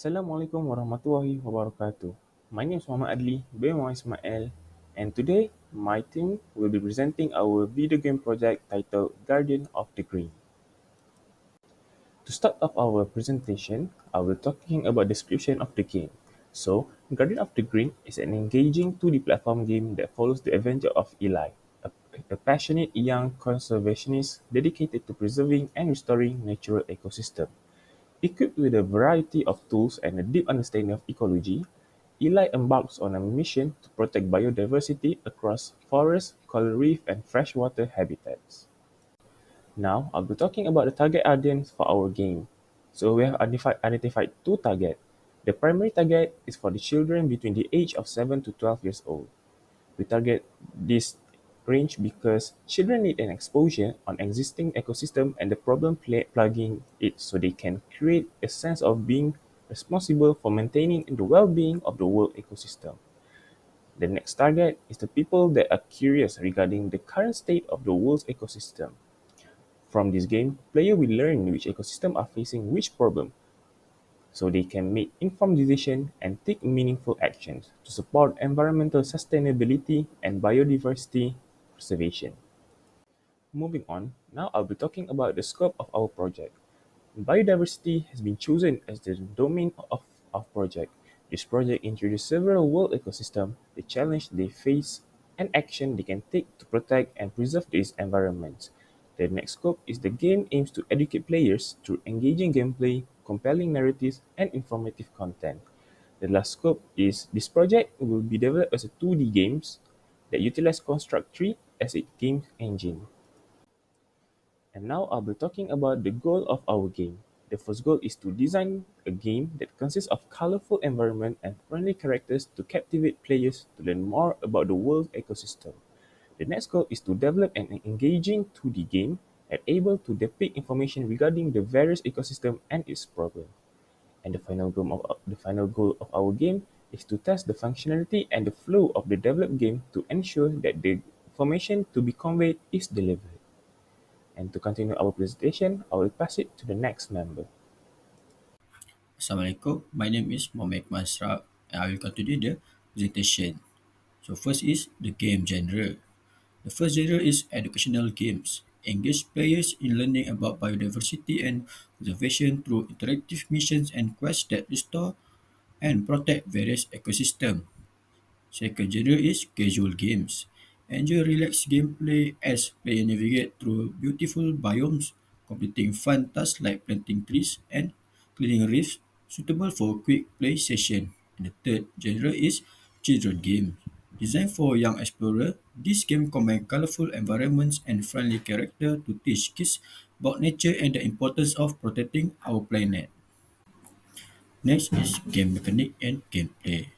Assalamualaikum warahmatullahi wabarakatuh. My name is Muhammad Adli bin Muhammad Ismail, and today my team will be presenting our video game project titled Guardian of the Green. To start off our presentation, I will talking about description of the game. So, Guardian of the Green is an engaging 2D platform game that follows the adventure of Eli, a passionate young conservationist dedicated to preserving and restoring natural ecosystem. Equipped with a variety of tools and a deep understanding of ecology, Eli embarks on a mission to protect biodiversity across forests, coral reef, and freshwater habitats. Now, I'll be talking about the target audience for our game. So we have identified two targets. The primary target is for the children between the age of 7 to 12 years old. We target this range because children need an exposure on existing ecosystem and the problem plugging it so they can create a sense of being responsible for maintaining the well-being of the world ecosystem. The next target is the people that are curious regarding the current state of the world's ecosystem. From this game, player will learn which ecosystem are facing which problem so they can make informed decisions and take meaningful actions to support environmental sustainability and biodiversity preservation. Moving on, now I'll be talking about the scope of our project. Biodiversity has been chosen as the domain of our project. This project introduces several world ecosystems, the challenge they face, and action they can take to protect and preserve these environments. The next scope is the game aims to educate players through engaging gameplay, compelling narratives, and informative content. The last scope is this project will be developed as a 2D games that utilize Construct 3 as a game engine. And now I'll be talking about the goal of our game. The first goal is to design a game that consists of colorful environment and friendly characters to captivate players to learn more about the world ecosystem. The next goal is to develop an engaging 2D game and able to depict information regarding the various ecosystem and its problem. And the final goal of our game is to test the functionality and the flow of the developed game to ensure that the information to be conveyed is delivered. And to continue our presentation, I will pass it to the next member. Assalamualaikum. My name is Mohamed Masra and I will continue the presentation. So first is the game genre. The first genre is educational games. Engage players in learning about biodiversity and conservation through interactive missions and quests that restore and protect various ecosystems. Second genre is casual games. Enjoy relaxed gameplay as players navigate through beautiful biomes, completing fun tasks like planting trees and cleaning reefs, suitable for quick play session. And the third genre is children game. Designed for young explorer, this game combines colorful environments and friendly character to teach kids about nature and the importance of protecting our planet. Next is game mechanic and gameplay.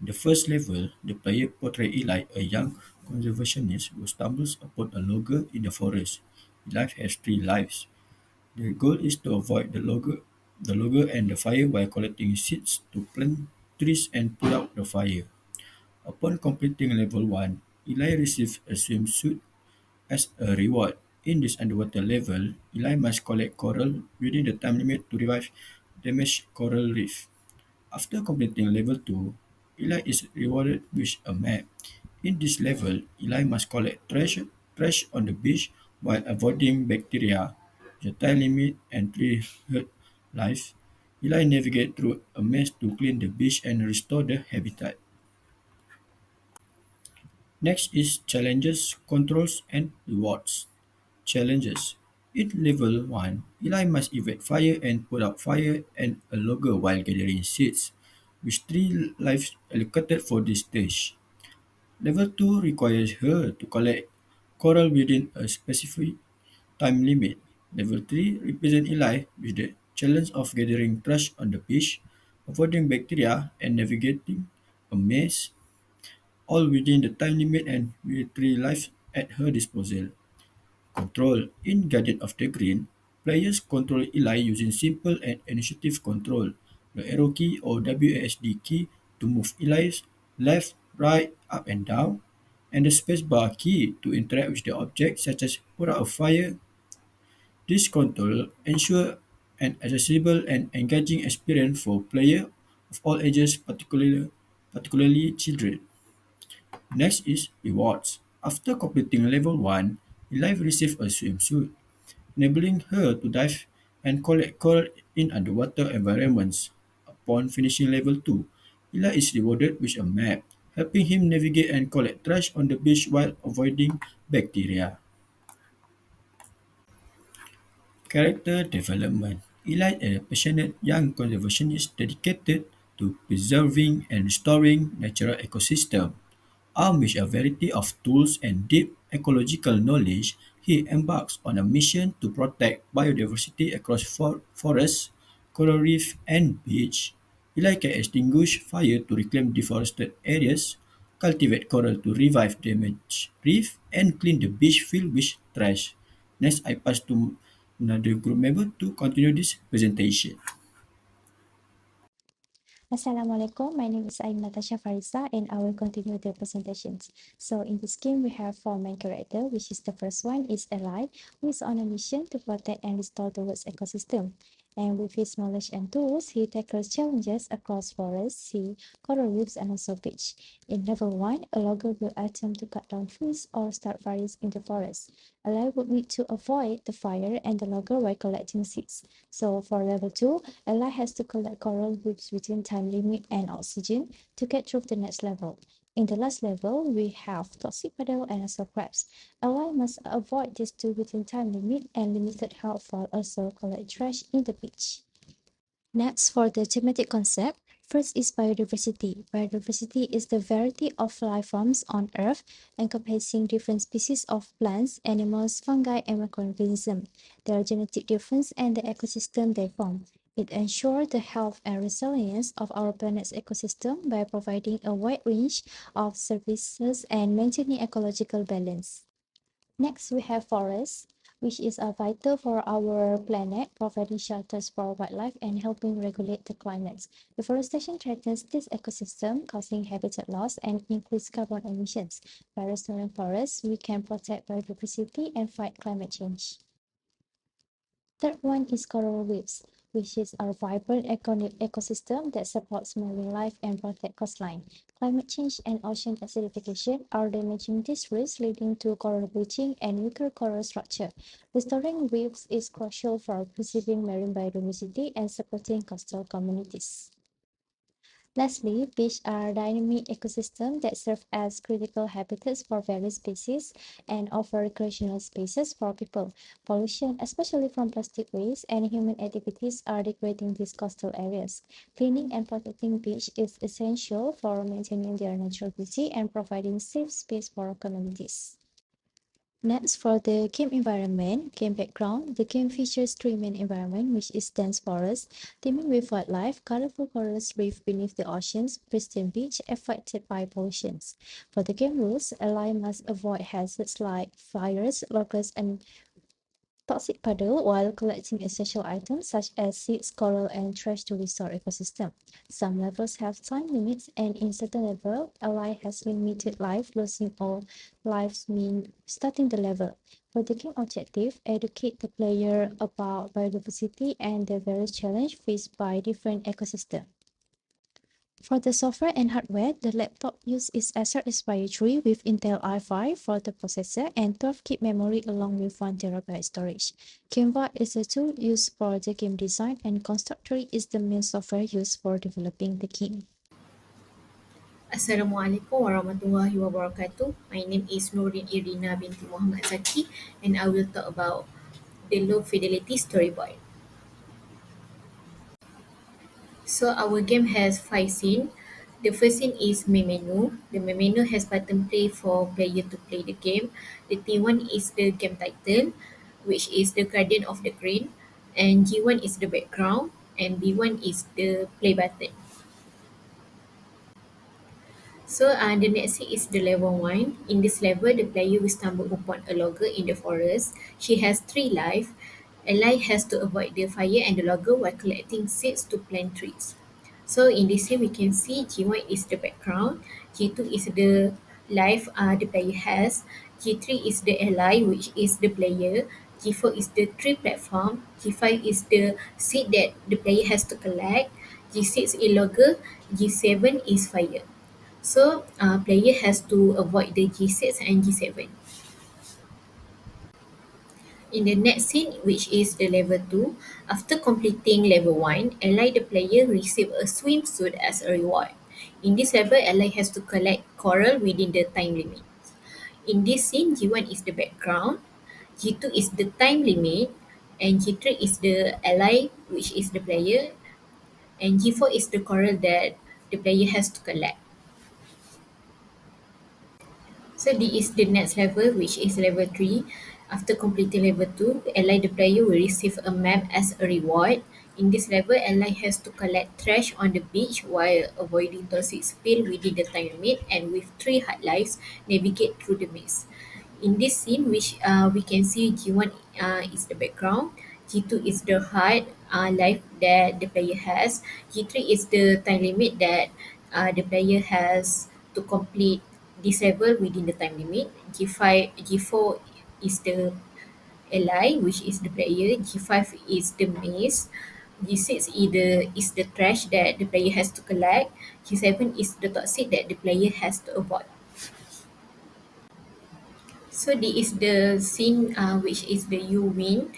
In the first level, the player portrays Eli, a young conservationist who stumbles upon a logger in the forest. Eli has three lives. The goal is to avoid the logger and the fire by collecting seeds to plant trees and put out the fire. Upon completing level 1, Eli receives a swimsuit as a reward. In this underwater level, Eli must collect coral within the time limit to revive damaged coral reef. After completing level 2, Eli is rewarded with a map. In this level, Eli must collect trash on the beach while avoiding bacteria. The time limit and 300 lives. Eli navigate through a maze to clean the beach and restore the habitat. Next is challenges, controls, and rewards. Challenges. In level 1, Eli must evade fire and put out fire and a logger while gathering seeds, with 3 lives allocated for this stage. Level 2 requires her to collect coral within a specific time limit. Level 3 represents Eli with the challenge of gathering trash on the beach, avoiding bacteria, and navigating a maze, all within the time limit and with 3 lives at her disposal. Control. In Guardian of the Green, players control Eli using simple and initiative control, the arrow key or WASD key to move Eli's left, right, up and down, and the spacebar key to interact with the object such as put out a fire. This control ensure an accessible and engaging experience for players of all ages, particularly children. Next is rewards. After completing level 1, Eli receives a swimsuit, enabling her to dive and collect coral in underwater environments. Upon finishing level 2, Eli is rewarded with a map, helping him navigate and collect trash on the beach while avoiding bacteria. Character development. Eli is a passionate young conservationist dedicated to preserving and restoring natural ecosystem. Armed with a variety of tools and deep ecological knowledge, he embarks on a mission to protect biodiversity across forests, coral reef, and beach. Eli can extinguish fire to reclaim deforested areas, cultivate coral to revive damaged reef, and clean the beach filled with trash. Next, I pass to another group member to continue this presentation. Assalamualaikum. My name is Aim Natasha Farisa and I will continue the presentations. So in this game, we have four main characters, which is the first one is Eli, who is on a mission to protect and restore the world's ecosystem. And with his knowledge and tools, he tackles challenges across forests, sea, coral reefs, and also beach. In level 1, a logger will attempt to cut down trees or start fires in the forest. Eli would need to avoid the fire and the logger while collecting seeds. So for level 2, Ella has to collect coral reefs within time limit and oxygen to get through the next level. In the last level, we have toxic paddle and also crabs. Ella must avoid these two within time limit and limited health while also collect trash in the beach. Next, for the thematic concept, first is biodiversity. Biodiversity is the variety of life forms on Earth, encompassing different species of plants, animals, fungi, and microorganisms. Their genetic difference and the ecosystem they form. It ensures the health and resilience of our planet's ecosystem by providing a wide range of services and maintaining ecological balance. Next, we have forests, which is vital for our planet, providing shelters for wildlife and helping regulate the climate. Deforestation threatens this ecosystem, causing habitat loss and increased carbon emissions. By restoring forests, we can protect biodiversity and fight climate change. Third one is coral reefs, which is a vibrant ecosystem that supports marine life and protect coastline. Climate change and ocean acidification are damaging these reefs, leading to coral bleaching and weaker coral structure. Restoring reefs is crucial for preserving marine biodiversity and supporting coastal communities. Lastly, beaches are dynamic ecosystems that serve as critical habitats for various species and offer recreational spaces for people. Pollution, especially from plastic waste and human activities, are degrading these coastal areas. Cleaning and protecting beaches is essential for maintaining their natural beauty and providing safe space for communities. Next, for the game environment, game background, the game features three main environments, which is dense forest, teeming with wildlife, colorful coral reef beneath the oceans, pristine beach affected by pollutions. For the game rules, ally must avoid hazards like fires, locusts, and toxic puddle while collecting essential items such as seeds, coral, and trash to restore ecosystem. Some levels have time limits, and in certain level, ally has limited life, losing all lives mean starting the level. For the game objective, educate the player about biodiversity and the various challenges faced by different ecosystems. For the software and hardware, the laptop uses Acer Aspire 3 with Intel i5 for the processor and 12 GB memory along with 1 TB storage. Canva is a tool used for the game design and Constructory is the main software used for developing the game. Assalamualaikum warahmatullahi wabarakatuh. My name is Nurin Irina binti Muhammad Zaki and I will talk about the low fidelity storyboard. So our game has 5 scenes. The first scene is main menu. The main menu has button play for player to play the game. The T1 is the game title, which is the Guardian of the Green, and G1 is the background, and B1 is the play button. So the next is the level 1. In this level, the player will stumble upon a logger in the forest. She has 3 life. Ally has to avoid the fire and the logger while collecting seeds to plant trees. So in this here, we can see G1 is the background, G2 is the life the player has, G3 is the ally, which is the player, G4 is the tree platform. G5 is the seed that the player has to collect. G6 is logger. G7 is fire. So, player has to avoid the G6 and G7. In the next scene, which is the level 2, after completing level 1, ally the player receive a swimsuit as a reward. In this level, ally has to collect coral within the time limit. In this scene, G1 is the background, G2 is the time limit, and G3 is the ally, which is the player, and G4 is the coral that the player has to collect. So this is the next level, which is level 3. After completing level 2, ally the player will receive a map as a reward. In this level, ally has to collect trash on the beach while avoiding toxic spill within the time limit, and with 3 hard lives, navigate through the maze. In this scene, which we can see G1 is the background, G2 is the hard life that the player has, G3 is the time limit that the player has to complete this level within the time limit, G5, G4 is the ally, which is the player, G5 is the maze, G6 is the trash that the player has to collect, G7 is the toxic that the player has to avoid. So this is the scene which is the you win.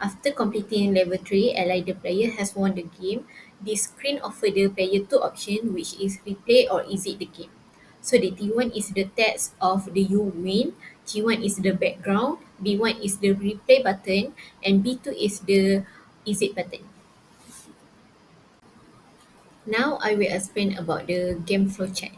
After completing level 3, ally the player has won the game. This screen offers the player two options, which is replay or exit the game. So the T1 is the text of the you win, G1 is the background, B1 is the replay button, and B2 is the exit button. Now I will explain about the game flowchart.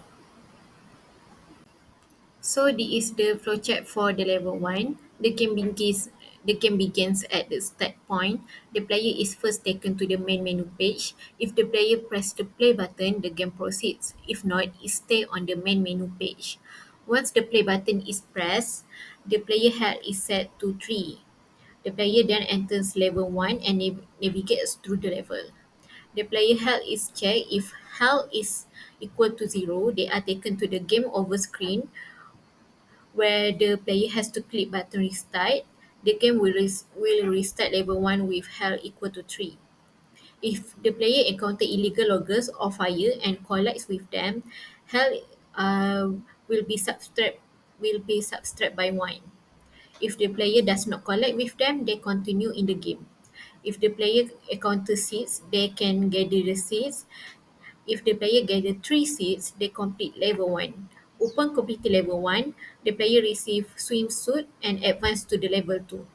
So this is the flowchart for the level 1. The game begins at the start point. The player is first taken to the main menu page. If the player press the play button, the game proceeds. If not, it stay on the main menu page. Once the play button is pressed, the player health is set to 3. The player then enters level 1 and navigates through the level. The player health is checked. If health is equal to 0, they are taken to the game over screen where the player has to click button restart. The game will restart level 1 with health equal to 3. If the player encounter illegal loggers or fire and collides with them, health will be subtract by 1. If the player does not collide with them, they continue in the game. If the player encounters seeds, they can gather the seeds. If the player gather 3 seeds, they complete level 1. Upon completing level 1, the player receive swimsuit and advance to the level 2.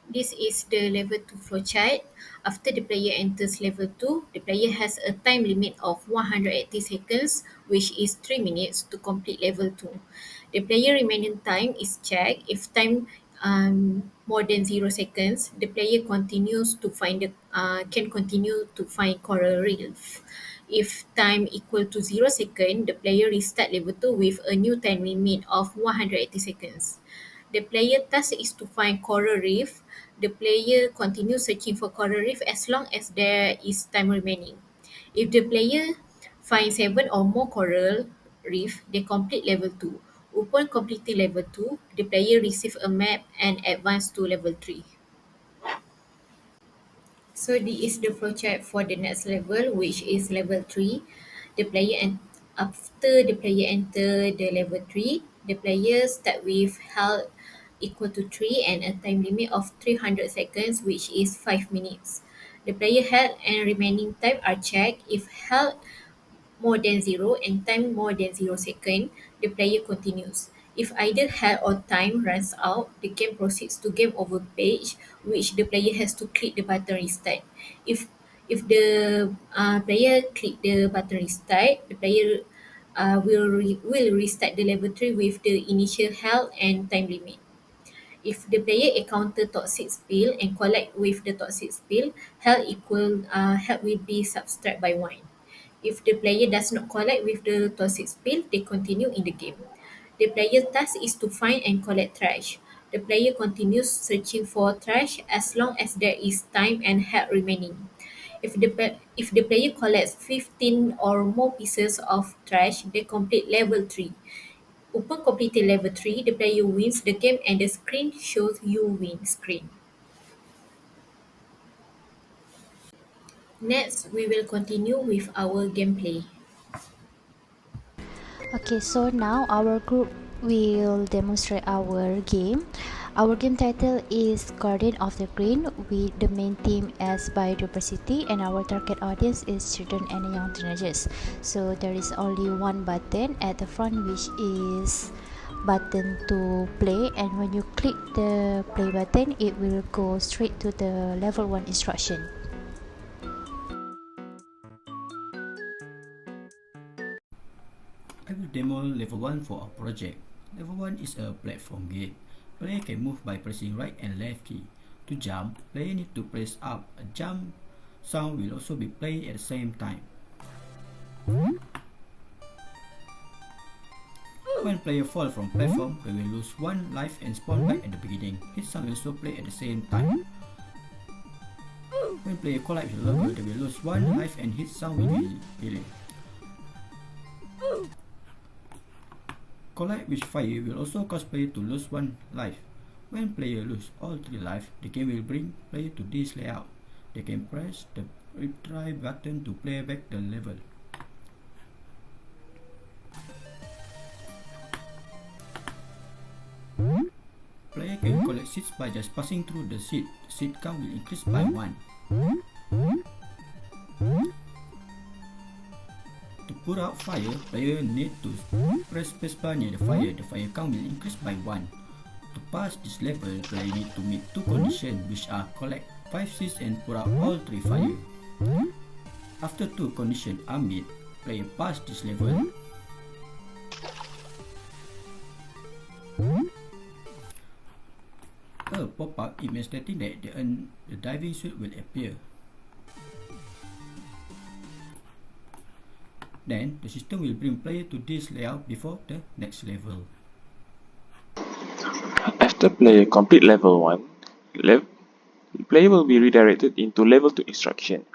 This is the level 2 flowchart. After the player enters level 2, the player has a time limit of 180 seconds, which is 3 minutes to complete level 2. The player remaining time is checked. If time more than 0 seconds, the player continues to can continue to find coral reef. If time equal to 0 second, the player restart level 2 with a new time limit of 180 seconds. The player task is to find coral reef. The player continues searching for coral reef as long as there is time remaining. If the player finds 7 or more coral reef, they complete level 2. Upon completing level 2, the player receive a map and advance to level 3. So this is the flowchart for the next level, which is level 3. The player and after the player enter the level 3, the player start with health equal to 3 and a time limit of 300 seconds, which is 5 minutes. The player health and remaining time are checked. If health more than 0 and time more than 0 second, the player continues. If either health or time runs out, the game proceeds to game over page, which the player has to click the button restart. If if the player click the button restart, the player will restart the level 3 with the initial health and time limit. If the player encounter toxic spill and collide with the toxic spill, health will be subtract by 1. If the player does not collide with the toxic spill, they continue in the game. The player's task is to find and collect trash. The player continues searching for trash as long as there is time and health remaining. If the player collects 15 or more pieces of trash, they complete level 3. Upon completing level 3, the player wins the game and the screen shows you win screen. Next, we will continue with our gameplay. Okay, so now our group will demonstrate our game. Our game title is Guardian of the Green, with the main theme as biodiversity, and our target audience is children and young teenagers. So there is only one button at the front, which is button to play, and when you click the play button, it will go straight to the level 1 instruction. I will demo level 1 for our project. Level 1 is a platform game. Player can move by pressing right and left key. To jump, player need to press up. A jump sound will also be played at the same time. When player fall from platform, they will lose 1 life and spawn back at the beginning. Hit sound will also play at the same time. When player collide with a level, they will lose 1 life and hit sound will be delayed. Collide with fire will also cause player to lose 1 life. When player lose all 3 life, the game will bring player to this layout. They can press the retry button to play back the level. Player can collect seeds by just passing through the seed. The seed count will increase by 1. To put out fire, player need to press spacebar near the fire. The fire count will increase by 1. To pass this level, player need to meet 2 conditions, which are collect 5 seeds and put out all 3 fire. After 2 conditions are met, player pass this level. A pop-up image stating that the diving suit will appear. Then, the system will bring player to this layout before the next level. After player complete level 1, player will be redirected into level 2 instruction.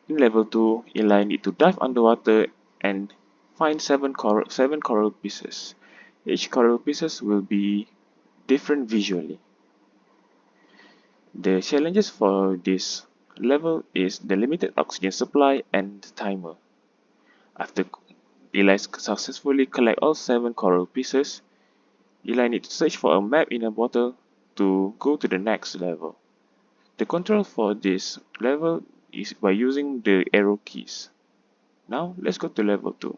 In level 2, Eli need to dive underwater and find 7 coral pieces. Each coral pieces will be different visually. The challenges for this level is the limited oxygen supply and the timer. After Eli successfully collect all 7 coral pieces, Eli needs to search for a map in a bottle to go to the next level. The control for this level is by using the arrow keys. Now let's go to level 2.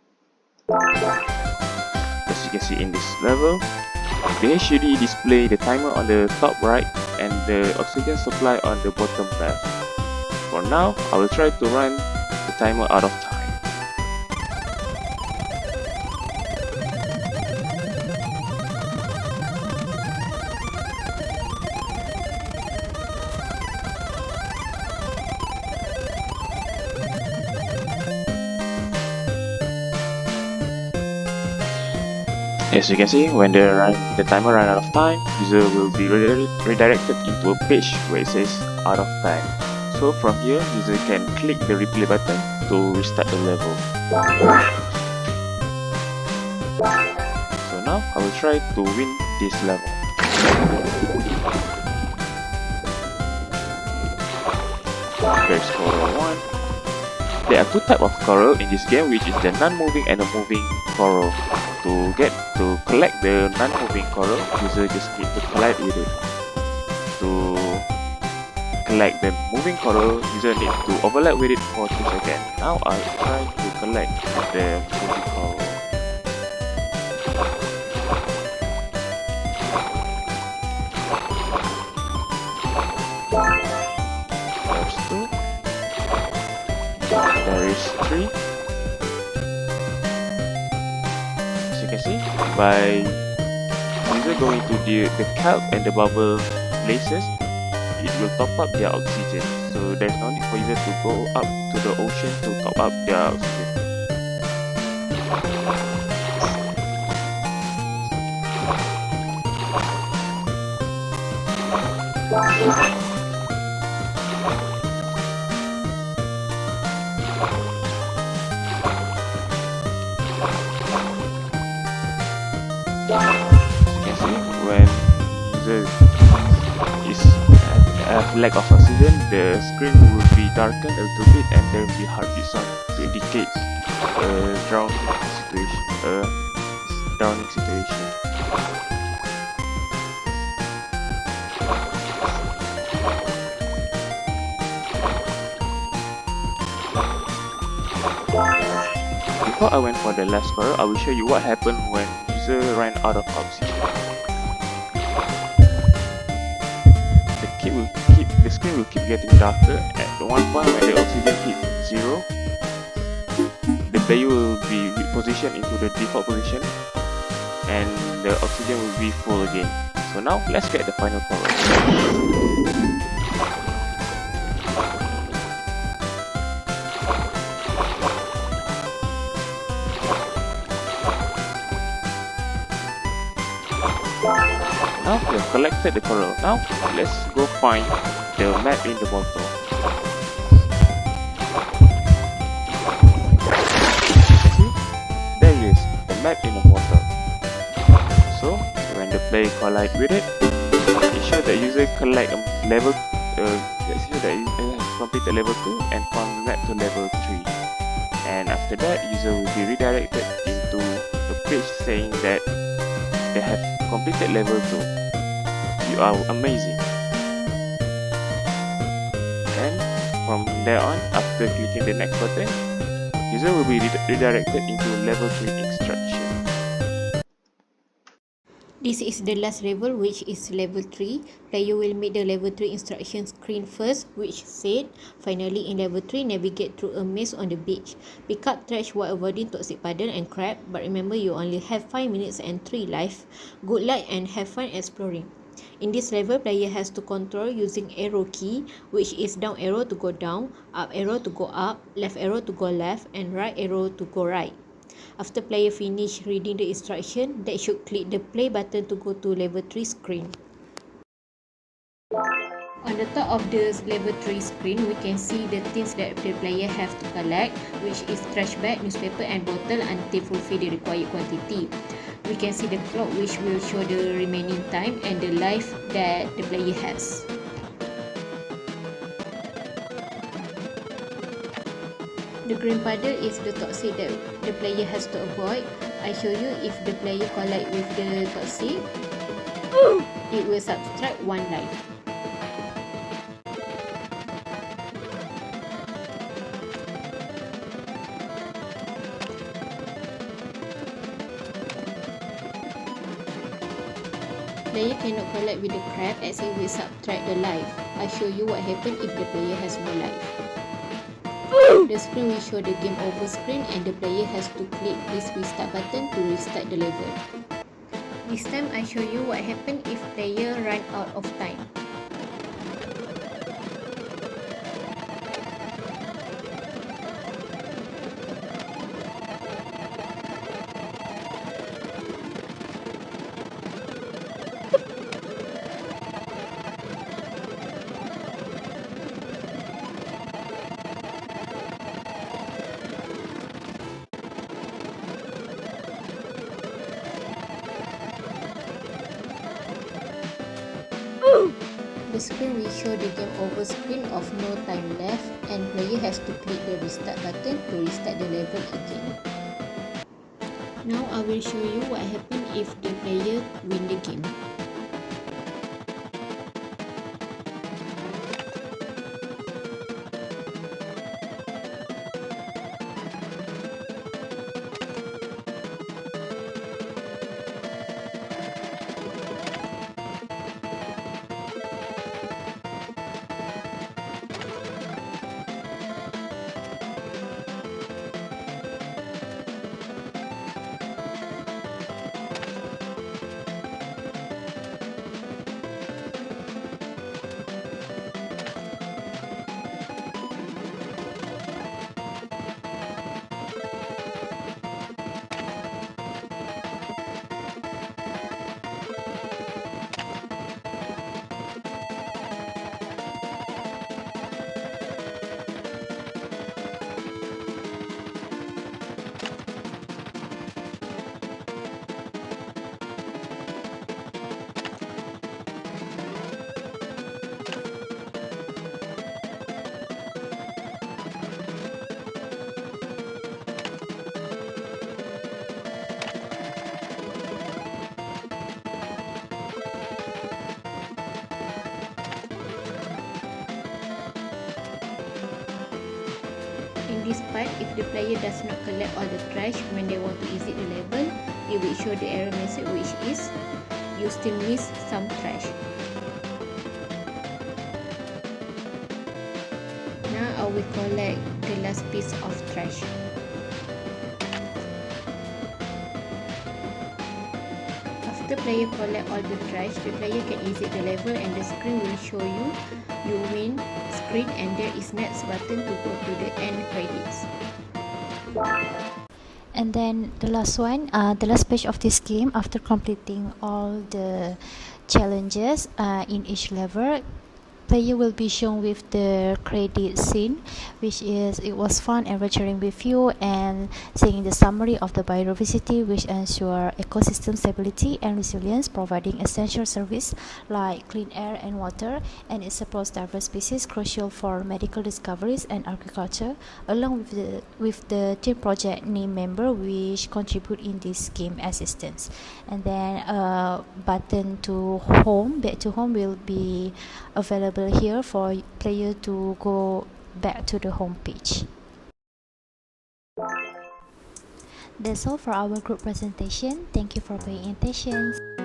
As you can see in this level, the HUD display the timer on the top right and the oxygen supply on the bottom left. For now, I will try to run the timer out of time. As you can see, when the timer runs out of time, user will be redirected into a page where it says out of time. So from here, user can click the replay button to restart the level. So now I will try to win this level. There's coral 1. There are 2 types of coral in this game, which is the non-moving and the moving coral. To collect the non-moving coral, user just need to collide with it. To collect the moving coral, user need to overlap with it for 2 seconds. Now I'll try to collect the moving coral. There's 2. There is 3. See, by user going to the kelp and the bubble places, it will top up their oxygen. So there's no need for user to go up to the ocean to top up their oxygen. lack of oxygen, the screen will be darkened a little bit and there will be heartbeat sound to indicate a drowning situation. Before I went for the last score, I will show you what happened when user ran out of oxygen. The screen will keep getting darker. At one point when the oxygen hit 0, the player will be positioned into the default position and the oxygen will be full again. So now let's get the final color. Now we have collected the coral. Now let's go find the map in the bottle. See? There it is, the map in the bottle. So when the player collide with it, it shows that user collect level completed level 2 and found the map to level 3. And after that, user will be redirected into a page saying that they have completed level 2. You are amazing. And from there on, after clicking the next button, user will be redirected into level 3 instruction. This is the last level, which is level 3. Player will meet the level 3 instruction screen first, which said, finally in level 3, navigate through a maze on the beach. Pick up trash while avoiding toxic puddle and crab, but remember you only have 5 minutes and 3 life. Good luck and have fun exploring. In this level, player has to control using arrow key, which is down arrow to go down, up arrow to go up, left arrow to go left, and right arrow to go right. After player finish reading the instruction, they should click the play button to go to level 3 screen. On the top of the level 3 screen, we can see the things that the player have to collect, which is trash bag, newspaper and bottle until fulfill the required quantity. We can see the clock, which will show the remaining time and the life that the player has. The green puddle is the toxic that the player has to avoid. I show you if the player collide with the toxic, it will subtract 1 life. Player cannot collide with the crab as it will subtract the life. I show you what happens if the player has no life. The screen will show the game over screen and the player has to click this restart button to restart the level. This time I show you what happens if player run out of time. The screen will show the game over screen of no time left and player has to click the restart button to restart the level again. Now I will show you what happens if the player win the game. this part, if the player does not collect all the trash when they want to exit the level, it will show the error message, which is you still miss some trash. Now I will collect the last piece of trash. After player collect all the trash, the player can exit the level and the screen will show you win screen, and there is next button to go to the end credits. And then the last one, the last page of this game, after completing all the challenges in each level, player will be shown with the credit scene, which is it was fun adventuring with you, and seeing the summary of the biodiversity, which ensure ecosystem stability and resilience, providing essential service like clean air and water, and it supports diverse species crucial for medical discoveries and agriculture, along with the team project name member which contribute in this game assistance. And then button to home, back to home, will be available here for player to go back to the home page. That's all for our group presentation. Thank you for paying attention.